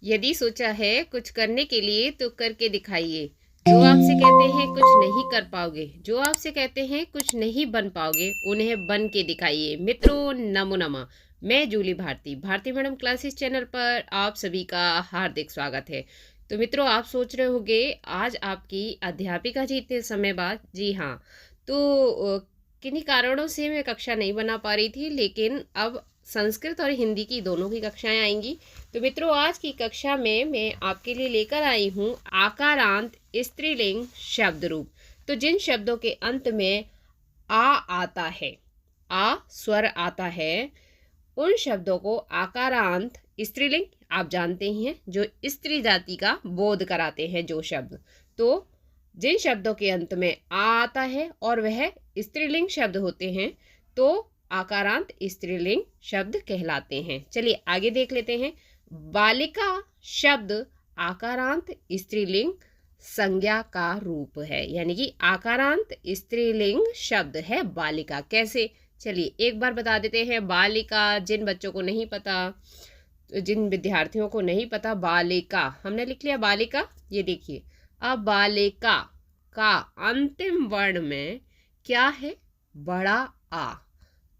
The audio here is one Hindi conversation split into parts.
यदि सोचा है कुछ करने के लिए तो करके दिखाइए। जो आपसे कहते हैं कुछ नहीं कर पाओगे, जो आपसे कहते हैं कुछ नहीं बन पाओगे, उन्हें बन के दिखाइए। मित्रों नमो नमः। मैं Julie Bharti madam classes channel पर आप सभी का हार्दिक स्वागत है। तो मित्रों, आप सोच रहे होंगे आज आपकी अध्यापिका जी इतने समय बाद। जी हाँ, तो किन्हीं कारणों से मैं कक्षा नहीं बना पा रही थी, लेकिन अब संस्कृत और हिंदी की दोनों की कक्षाएं आएंगी। तो मित्रों, आज की कक्षा में मैं आपके लिए लेकर आई हूँ आकारांत स्त्रीलिंग शब्द रूप। तो जिन शब्दों के अंत में आ आता है, आ स्वर आता है, उन शब्दों को आकारांत स्त्रीलिंग आप जानते ही हैं, जो स्त्री जाति का बोध कराते हैं जो शब्द। तो जिन शब्दों के अंत में आ आता है और वह स्त्रीलिंग शब्द होते हैं, तो आकारांत स्त्रीलिंग शब्द कहलाते हैं। चलिए आगे देख लेते हैं। बालिका शब्द आकारांत स्त्रीलिंग संज्ञा का रूप है, यानी कि आकारांत स्त्रीलिंग शब्द है बालिका। कैसे? चलिए एक बार बता देते हैं। बालिका, जिन बच्चों को नहीं पता, जिन विद्यार्थियों को नहीं पता, बालिका हमने लिख लिया बालिका। ये देखिए, अब बालिका का अंतिम वर्ण में क्या है? बड़ा आ।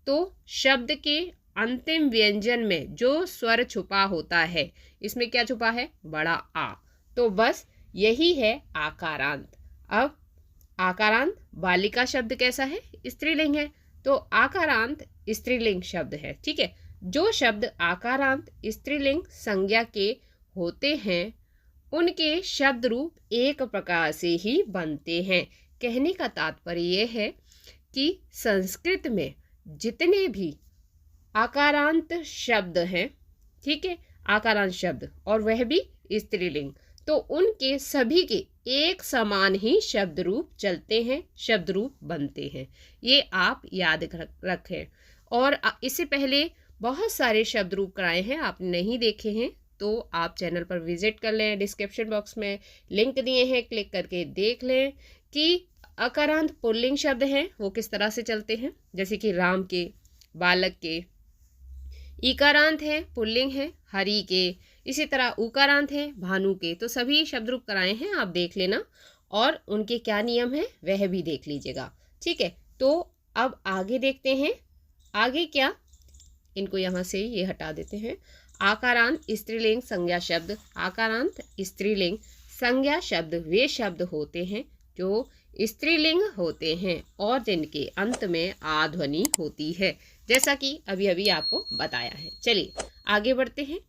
तो शब्द के अंतिम व्यंजन में जो स्वर छुपा होता है, इसमें क्या छुपा है? बड़ा आ। तो बस यही है आकारांत। अब आकारांत बालिका शब्द कैसा है? स्त्रीलिंग है, तो आकारांत स्त्रीलिंग शब्द है। ठीक है, जो शब्द आकारांत स्त्रीलिंग संज्ञा के होते हैं, उनके शब्द रूप एक प्रकार से ही बनते हैं। कहने का तात्पर्य यह है कि संस्कृत में जितने भी आकारांत शब्द हैं, ठीक है, आकारांत शब्द, और वह भी स्त्रीलिंग, तो उनके सभी के एक समान ही शब्द रूप चलते हैं, शब्द रूप बनते हैं। ये आप याद रखें। और इससे पहले बहुत सारे शब्द रूप कराए हैं, आप नहीं देखे हैं तो आप चैनल पर विजिट कर लें। डिस्क्रिप्शन बॉक्स में लिंक दिए हैं, क्लिक करके देख लें कि अकारांत पुल्लिंग शब्द हैं वो किस तरह से चलते हैं। जैसे कि राम के, बालक के। इकारांत है, पुल्लिंग है, हरि के। इसी तरह उकारांत है, भानु के। तो सभी शब्द रूप कराए हैं, आप देख लेना, और उनके क्या नियम है वह भी देख लीजिएगा। ठीक है, तो अब आगे देखते हैं। आगे क्या, इनको यहाँ से ये हटा देते हैं। आकारांत स्त्रीलिंग संज्ञा शब्द। आकारांत स्त्रीलिंग संज्ञा शब्द वे शब्द होते हैं जो स्त्रीलिंग होते हैं और जिनके अंत में आ ध्वनि होती है, जैसा कि अभी अभी आपको बताया है। चलिए आगे बढ़ते हैं।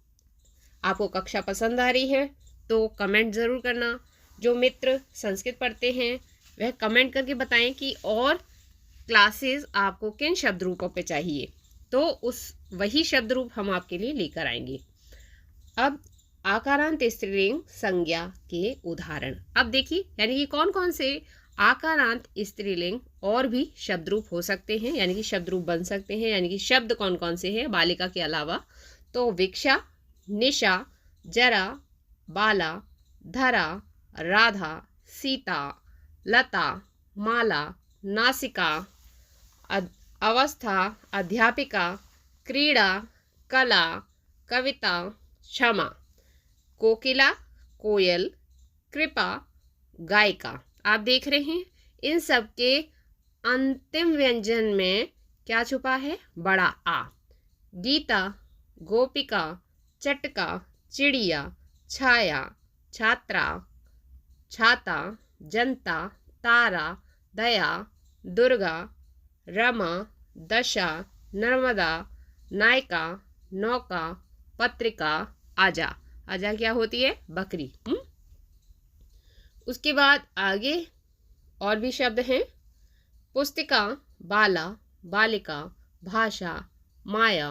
आपको कक्षा पसंद आ रही है तो कमेंट ज़रूर करना। जो मित्र संस्कृत पढ़ते हैं वह कमेंट करके बताएं कि और क्लासेस आपको किन शब्द रूपों पे चाहिए, तो वही शब्द रूप हम आपके लिए लेकर आएंगे। अब आकारांत स्त्रीलिंग संज्ञा के उदाहरण अब देखिए, यानी कि कौन कौन से आकारांत स्त्रीलिंग और भी शब्द रूप हो सकते हैं, यानी कि शब्द रूप बन सकते हैं, यानी कि शब्द कौन कौन से हैं बालिका के अलावा। तो विक्षा, निशा, जरा, बाला, धरा, राधा, सीता, लता, माला, नासिका, अवस्था, अध्यापिका, क्रीड़ा, कला, कविता, क्षमा, कोकिला, कोयल, कृपा, गायिका। आप देख रहे हैं इन सब के अंतिम व्यंजन में क्या छुपा है? बड़ा आ। गीता, गोपिका, चटका, चिड़िया, छाया, छात्रा, छाता, जनता, तारा, दया, दुर्गा, रमा, दशा, नर्मदा, नायिका, नौका, पत्रिका, आजा। आजा क्या होती है? बकरी। उसके बाद आगे और भी शब्द हैं। पुस्तिका, बाला, बालिका, भाषा, माया,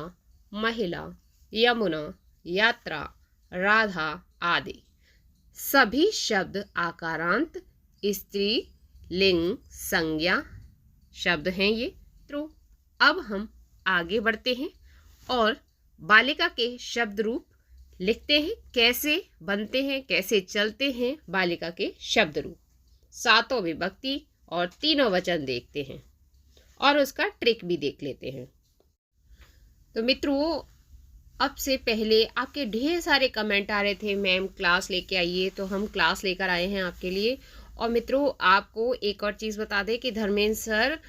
महिला, यमुना, यात्रा, राधा आदि। सभी शब्द आकारांत स्त्रीलिंग संज्ञा शब्द हैं ये। तो अब हम आगे बढ़ते हैं और बालिका के शब्द रूप लिखते हैं, कैसे बनते हैं, कैसे चलते हैं बालिका के शब्द रूप। सातों विभक्ति और तीनों वचन देखते हैं और उसका ट्रिक भी देख लेते हैं। तो मित्रों, अब से पहले आपके ढेर सारे कमेंट आ रहे थे मैम क्लास लेके आइए, तो हम क्लास लेकर आए हैं आपके लिए। और मित्रों आपको एक और चीज़ बता दें कि धर्मेंद्र सर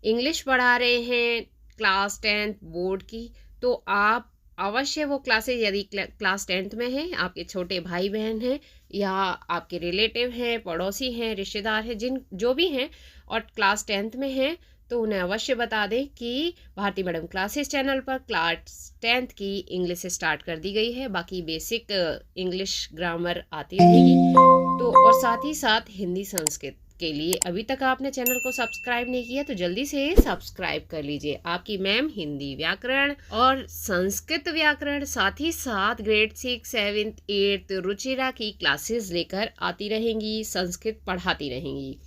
इंग्लिश पढ़ा रहे हैं क्लास 10th बोर्ड की, तो आप अवश्य वो क्लासेज, यदि क्लास 10th में हैं, आपके छोटे भाई बहन हैं या आपके रिलेटिव हैं, पड़ोसी हैं, रिश्तेदार हैं, जो भी हैं और क्लास 10th में हैं, तो उन्हें अवश्य बता दें कि भारती मैडम क्लासेस चैनल पर क्लास 10th की इंग्लिश स्टार्ट कर दी गई है। बाकी बेसिक इंग्लिश ग्रामर आती रहेगी, तो और साथ ही साथ हिंदी संस्कृत के लिए अभी तक आपने चैनल को सब्सक्राइब नहीं किया तो जल्दी से सब्सक्राइब कर लीजिए। आपकी मैम हिंदी व्याकरण और संस्कृत व्याकरण, साथ ही साथ ग्रेड 6, 7th, 8th रुचिरा की क्लासेस लेकर आती रहेंगी, संस्कृत पढ़ाती रहेंगी।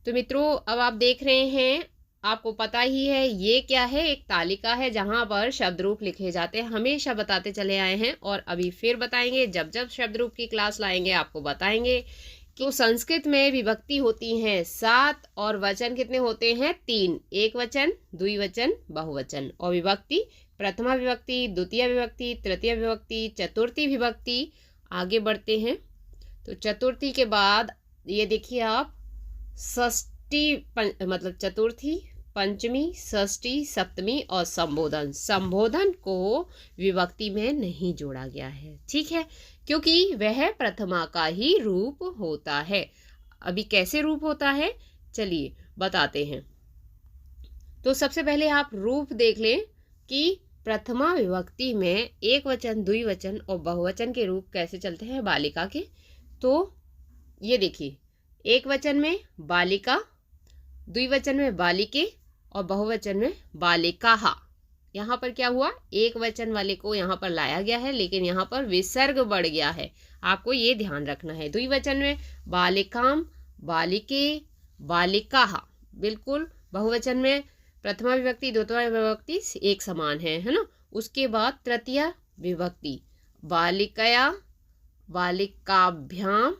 तो मित्रों अब आप देख रहे हैं, आपको पता ही है ये क्या है, एक तालिका है जहाँ पर शब्द रूप लिखे जाते हैं। हमेशा बताते चले आए हैं और अभी फिर बताएंगे, जब जब शब्द रूप की क्लास लाएंगे आपको बताएंगे। तो संस्कृत में विभक्ति होती हैं 7 और वचन कितने होते हैं 3, एक वचन, द्विवचन, बहुवचन। और विभक्ति प्रथमा विभक्ति, द्वितीय विभक्ति, तृतीय विभक्ति, चतुर्थी विभक्ति। आगे बढ़ते हैं तो चतुर्थी के बाद ये देखिए आप षष्ठी, मतलब चतुर्थी, पंचमी, षष्ठी, सप्तमी और संबोधन। संबोधन को विभक्ति में नहीं जोड़ा गया है, ठीक है, क्योंकि वह प्रथमा का ही रूप होता है। अभी कैसे रूप होता है चलिए बताते हैं। तो सबसे पहले आप रूप देख लें कि प्रथमा विभक्ति में एक वचन, द्विवचन और बहुवचन के रूप कैसे चलते हैं बालिका के। तो ये देखिए, एक वचन में बालिका, द्विवचन में बालिके और बहुवचन में बालिकाहा। यहाँ पर क्या हुआ, एक वचन वाले को यहाँ पर लाया गया है, लेकिन यहाँ पर विसर्ग बढ़ गया है, आपको ये ध्यान रखना है। द्विवचन में बालिकाम, बालिके, बालिकाहा, बिल्कुल। बहुवचन में प्रथमा विभक्ति, द्वितीय विभक्ति एक समान है ना। उसके बाद तृतीय विभक्ति बालिकया, बालिकाभ्याम,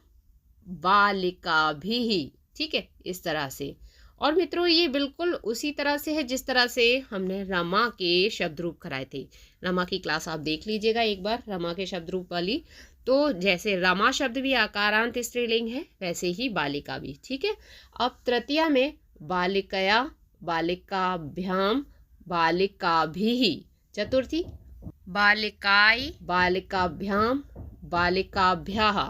बालिकाभिः, ठीक है, इस तरह से। और मित्रों ये बिल्कुल उसी तरह से है जिस तरह से हमने रमा के शब्द रूप कराए थे। रमा की क्लास आप देख लीजिएगा एक बार, रमा के शब्द रूप वाली। तो जैसे रमा शब्द भी आकारांत स्त्रीलिंग है, वैसे ही बालिका भी, ठीक है। अब तृतीया में बालिकया, बालिकाभ्याम, बालिकाभिः। चतुर्थी बालिकाई, बालिकाभ्याम, बालिकाभ्याः।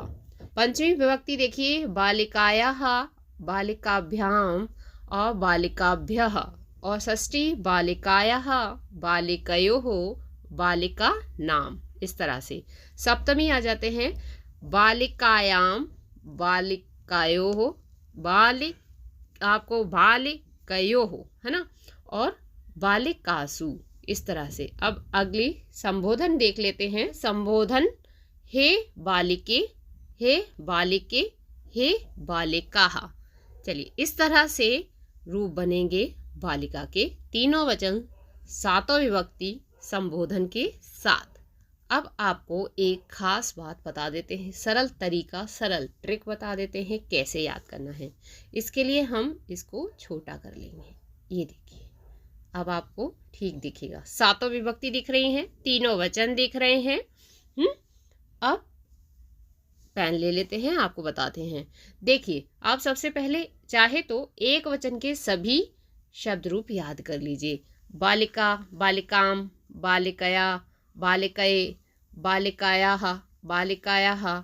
पंचमी विभक्ति देखिए, बालिकायाः, बालिकाभ्याम और बालिकाभ्यः। और षष्ठी बालिकायाः, बालिकयोः, बालिका नाम, इस तरह से। सप्तमी आ जाते हैं बालिकायाम, बालिकायोः, आपको बालिकयोः, है ना, और बालिकासु, इस तरह से। अब अगली संबोधन देख लेते हैं। संबोधन हे बालिके, हे बालिके, हे बालिकाः। चलिए इस तरह से रूप बनेंगे बालिका के, तीनों वचन, सातों विभक्ति संबोधन के साथ। अब आपको एक खास बात बता देते हैं, सरल तरीका, सरल ट्रिक बता देते हैं कैसे याद करना है। इसके लिए हम इसको छोटा कर लेंगे। ये देखिए, अब आपको ठीक दिखेगा, सातों विभक्ति दिख रही हैं, तीनों वचन दिख रहे हैं। अब पेन ले लेते हैं, आपको बताते हैं। देखिए आप सबसे पहले चाहे तो एक वचन के सभी शब्द रूप याद कर लीजिए। बालिका, बालिकाम, बालिकया, बालिकये, बालिकायाः, बालिकायाः,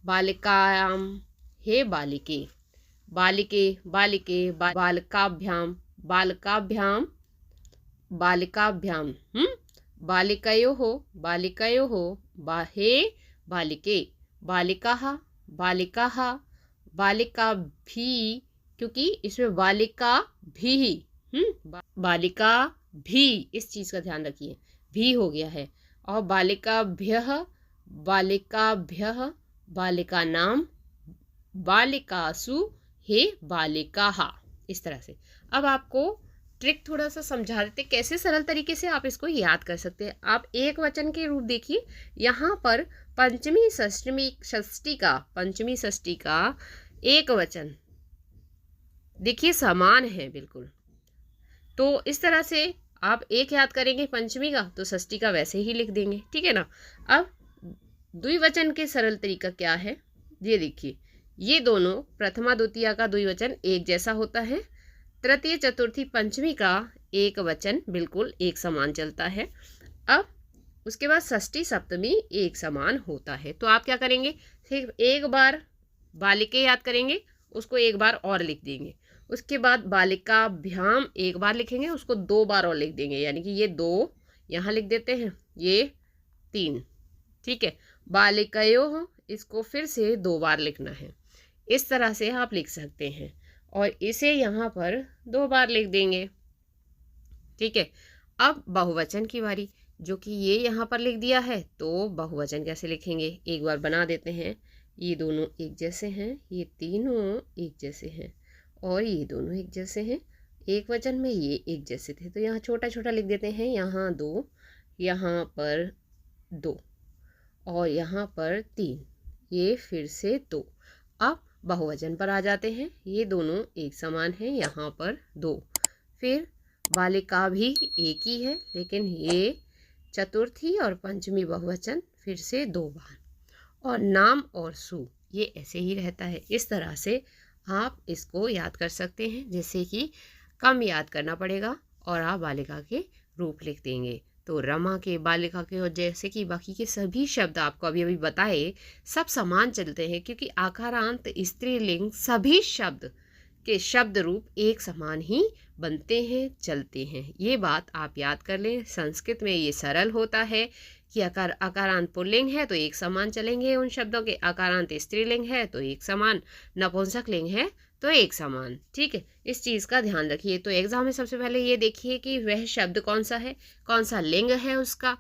बालिकायाम, हे बालिके, बालिके, बालिके, बालिकाभ्याम, बालिकाभ्याम, बालिकाभ्याम, बालिकयोः, बालिकयोः, हे बालिके, बालिकाः, बालिकाः, बालिकाभिः, क्योंकि इसमें बालिका भी, बालिका भी, इस चीज का ध्यान रखिए, भी हो गया है। और बालिकाभ्यः, बालिकाभ्यः, बालिका नाम, बालिकासु, हे बालिकाः, इस तरह से। अब आपको ट्रिक थोड़ा सा समझा देते कैसे सरल तरीके से आप इसको याद कर सकते हैं। आप एक वचन के रूप देखिए, यहाँ पर पंचमी षष्ठी का एक वचन देखिए समान है बिल्कुल। तो इस तरह से आप एक याद करेंगे पंचमी का तो षष्ठी का वैसे ही लिख देंगे, ठीक है ना। अब द्विवचन के सरल तरीका क्या है, ये देखिए, ये दोनों प्रथमा द्वितीया का द्विवचन एक जैसा होता है, तृतीय चतुर्थी पंचमी का एक वचन बिल्कुल एक समान चलता है। अब उसके बाद षष्ठी सप्तमी एक समान होता है। तो आप क्या करेंगे, सिर्फ एक बार बालिके याद करेंगे, उसको एक बार और लिख देंगे। उसके बाद बालिकाभ्याम एक बार लिखेंगे, उसको 2 बार और लिख देंगे, यानी कि ये 2 यहाँ लिख देते हैं, ये 3, ठीक है। बालिकयोः इसको फिर से 2 बार लिखना है। इस तरह से आप लिख सकते हैं और इसे यहाँ पर 2 बार लिख देंगे, ठीक है। अब बहुवचन की बारी, जो कि ये यहाँ पर लिख दिया है, तो बहुवचन कैसे लिखेंगे, एक बार बना देते हैं। ये दोनों एक जैसे हैं, ये तीनों एक जैसे हैं और ये दोनों एक जैसे हैं। एक वचन में ये एक जैसे थे, तो यहाँ छोटा छोटा लिख देते हैं, यहाँ 2, यहाँ पर 2 और यहाँ पर 3, ये फिर से 2। अब बहुवचन पर आ जाते हैं, ये दोनों एक समान हैं, यहाँ पर 2। फिर बालिका भी एक ही है, लेकिन ये चतुर्थी और पंचमी बहुवचन फिर से 2 बार। और नाम और सु ये ऐसे ही रहता है। इस तरह से आप इसको याद कर सकते हैं, जैसे कि कम याद करना पड़ेगा और आप बालिका के रूप लिख देंगे। तो रमा के, बालिका के और जैसे कि बाकी के सभी शब्द आपको अभी अभी बताए, सब समान चलते हैं, क्योंकि आकारांत, स्त्रीलिंग सभी शब्द के शब्द रूप एक समान ही बनते हैं, चलते हैं। ये बात आप याद कर लें। संस्कृत में ये सरल होता है कि आकारांत पुल्लिंग है तो एक समान चलेंगे उन शब्दों के, आकारांत स्त्रीलिंग है तो एक समान, नपुंसक लिंग है तो एक समान, ठीक है। इस चीज़ का ध्यान रखिए। तो एग्जाम में सबसे पहले ये देखिए कि वह शब्द कौन सा है, कौन सा लिंग है उसका,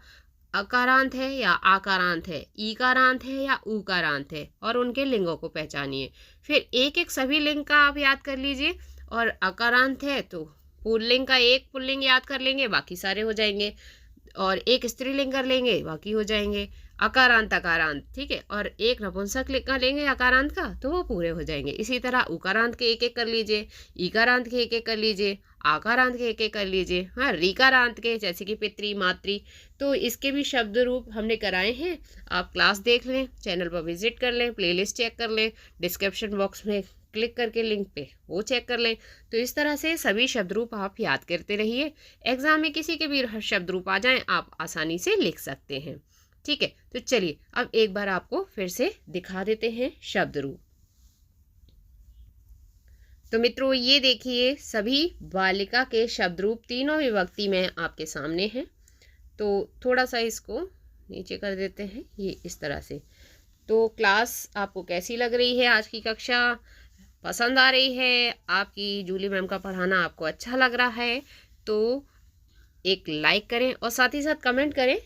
अकारांत है या आकारांत है, ईकारांत है या ऊकारांत है, और उनके लिंगों को पहचानिए। फिर एक एक सभी लिंग का आप याद कर लीजिए, और अकारांत है तो पुल्लिंग का एक पुल्लिंग याद कर लेंगे, बाकी सारे हो जाएंगे, और एक स्त्रीलिंग कर लेंगे, बाकी हो जाएंगे। अकारांत अकारांत, ठीक है, और एक नपुंसक लिंग का लेंगे अकारांत का, तो वो पूरे हो जाएंगे। इसी तरह उकारांत के एक एक कर लीजिए, ईकारांत के एक एक कर लीजिए, आकारांत के एक एक कर लीजिए, हाँ, रीकारांत के, जैसे कि पितृ मातृ, तो इसके भी शब्द रूप हमने कराए हैं। आप क्लास देख लें, चैनल पर विजिट कर लें, प्लेलिस्ट चेक कर लें, डिस्क्रिप्शन बॉक्स में क्लिक करके लिंक पे वो चेक कर लें। तो इस तरह से सभी शब्द रूप आप याद करते रहिए। एग्जाम में किसी के भी शब्द रूप आ जाएं, आप आसानी से लिख सकते हैं, ठीक है। तो चलिए अब एक बार आपको फिर से दिखा देते हैं शब्द रूप। तो मित्रों ये देखिए, सभी बालिका के शब्द रूप तीनों विभक्ति में आपके सामने हैं। तो थोड़ा सा इसको नीचे कर देते हैं, ये इस तरह से। तो क्लास आपको कैसी लग रही है, आज की कक्षा पसंद आ रही है, आपकी जूली मैम का पढ़ाना आपको अच्छा लग रहा है, तो एक लाइक करें और साथ ही साथ कमेंट करें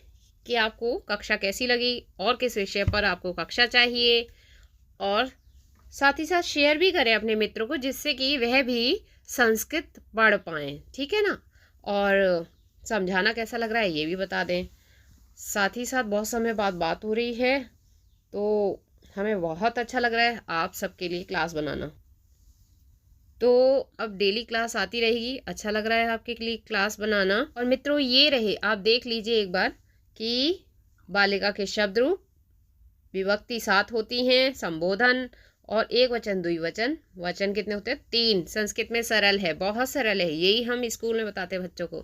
कि आपको कक्षा कैसी लगी और किस विषय पर आपको कक्षा चाहिए, और साथ ही साथ शेयर भी करें अपने मित्रों को, जिससे कि वह भी संस्कृत पढ़ पाएँ, ठीक है ना। और समझाना कैसा लग रहा है ये भी बता दें। साथ ही साथ बहुत समय बाद बात हो रही है, तो हमें बहुत अच्छा लग रहा है आप सबके लिए क्लास बनाना। तो अब डेली क्लास आती रहेगी, अच्छा लग रहा है आपके लिए क्लास बनाना। और मित्रों ये रहे, आप देख लीजिए एक बार कि बालिका के शब्द रूप, विभक्ति 7 होती हैं, संबोधन और एक वचन द्विवचन। वचन कितने होते हैं? 3। संस्कृत में सरल है, बहुत सरल है, यही हम स्कूल में बताते हैं बच्चों को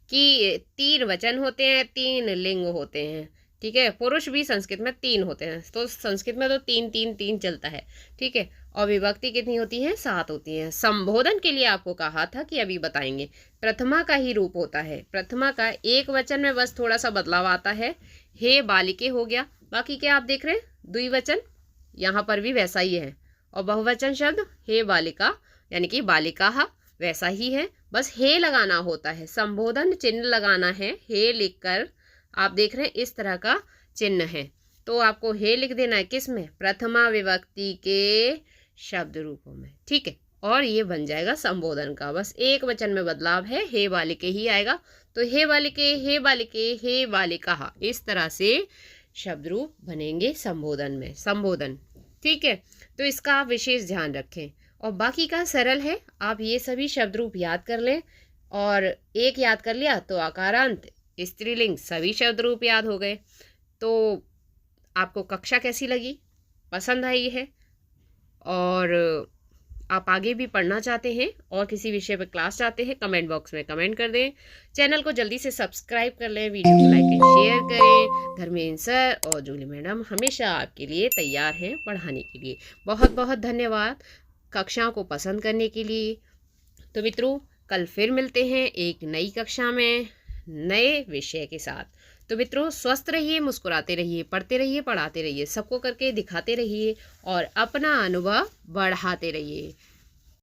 कि 3 वचन होते हैं, 3 लिंग होते हैं, ठीक है। पुरुष भी संस्कृत में 3 होते हैं, तो संस्कृत में तो 3 3 3 चलता है, ठीक है। और विभक्ति कितनी होती है? 7 होती है। संबोधन के लिए आपको कहा था कि अभी बताएंगे, प्रथमा का ही रूप होता है। प्रथमा का एक वचन में बस थोड़ा सा बदलाव आता है, हे बालिके हो गया, बाकी क्या आप देख रहे हैं? द्विवचन यहाँ पर भी वैसा ही है, और बहुवचन शब्द हे बालिका यानी कि बालिका वैसा ही है, बस हे लगाना होता है, संबोधन चिन्ह लगाना है, हे लिखकर आप देख रहे हैं इस तरह का चिन्ह है, तो आपको हे लिख देना है, किस में? प्रथमा विभक्ति के शब्द रूपों में, ठीक है। और ये बन जाएगा संबोधन का, बस एक वचन में बदलाव है, हे बालिके ही आएगा, तो हे बालिके, हे बालिके, हे बालिका, इस तरह से शब्द रूप बनेंगे संबोधन में, संबोधन, ठीक है। तो इसका आप विशेष ध्यान रखें, और बाकी का सरल है, आप ये सभी शब्द रूप याद कर लें, और एक याद कर लिया तो आकारांत, स्त्रीलिंग सभी शब्द रूप याद हो गए। तो आपको कक्षा कैसी लगी, पसंद आई है? और आप आगे भी पढ़ना चाहते हैं और किसी विषय पर क्लास चाहते हैं, कमेंट बॉक्स में कमेंट कर दें। चैनल को जल्दी से सब्सक्राइब कर लें, वीडियो को लाइक एंड शेयर करें। धर्मेंद्र सर और जूली मैडम हमेशा आपके लिए तैयार हैं पढ़ाने के लिए। बहुत बहुत धन्यवाद कक्षाओं को पसंद करने के लिए। तो मित्रों, कल फिर मिलते हैं एक नई कक्षा में नए विषय के साथ। तो मित्रों, स्वस्थ रहिए, मुस्कुराते रहिए, पढ़ते रहिए, पढ़ाते रहिए, सबको करके दिखाते रहिए और अपना अनुभव बढ़ाते रहिए।